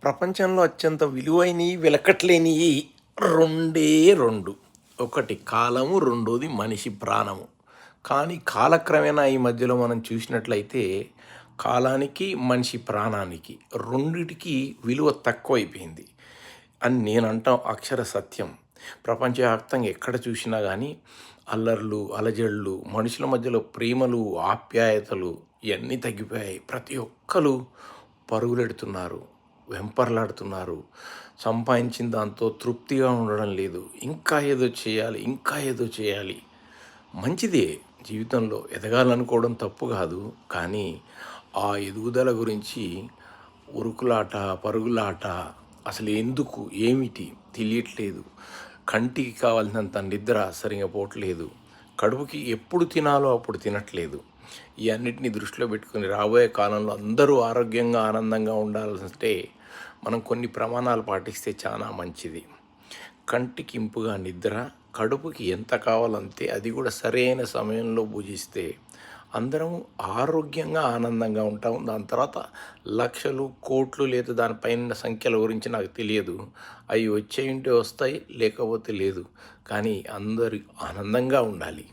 ప్రపంచంలో అత్యంత విలువైనవి, వెలకట్లేనివి రెండే రెండు. ఒకటి కాలము, రెండోది మనిషి ప్రాణము. కానీ కాలక్రమేణా ఈ మధ్యలో మనం చూసినట్లయితే కాలానికి, మనిషి ప్రాణానికి రెండిటికి విలువ తక్కువైపోయింది అని నేను అంటాం అక్షర సత్యం. ప్రపంచవ్యాప్తంగా ఎక్కడ చూసినా కానీ అల్లర్లు, అలజడులు, మనుషుల మధ్యలో ప్రేమలు, ఆప్యాయతలు ఇవన్నీ తగ్గిపోయాయి. ప్రతి ఒక్కరు పరుగులెడుతున్నారు, వెంపర్లాడుతున్నారు. సంపాదించిన దాంతో తృప్తిగా ఉండడం లేదు. ఇంకా ఏదో చేయాలి, ఇంకా ఏదో చేయాలి. మంచిదే, జీవితంలో ఎదగాలనుకోవడం తప్పు కాదు. కానీ ఆ ఎదుగుదల గురించి ఉరుకులాట, పరుగులాట అసలు ఎందుకు, ఏమిటి తెలియట్లేదు. కంటికి కావాల్సినంత నిద్ర సరిగా పోవట్లేదు. కడుపుకి ఎప్పుడు తినాలో అప్పుడు తినట్లేదు. ఈ అన్నిటిని దృష్టిలో పెట్టుకుని రాబోయే కాలంలో అందరూ ఆరోగ్యంగా, ఆనందంగా ఉండాలంటే మనం కొన్ని ప్రమాణాలు పాటిస్తే చాలా మంచిది. కంటికి ఇంపుగా నిద్ర, కడుపుకి ఎంత కావాలంతే, అది కూడా సరైన సమయంలో భుజిస్తే అందరం ఆరోగ్యంగా, ఆనందంగా ఉంటాం. దాని తర్వాత లక్షలు, కోట్లు లేదా దానిపైన సంఖ్యల గురించి నాకు తెలియదు. అవి వచ్చే ఉంటే వస్తాయి, లేకపోతే లేదు. కానీ అందరూ ఆనందంగా ఉండాలి.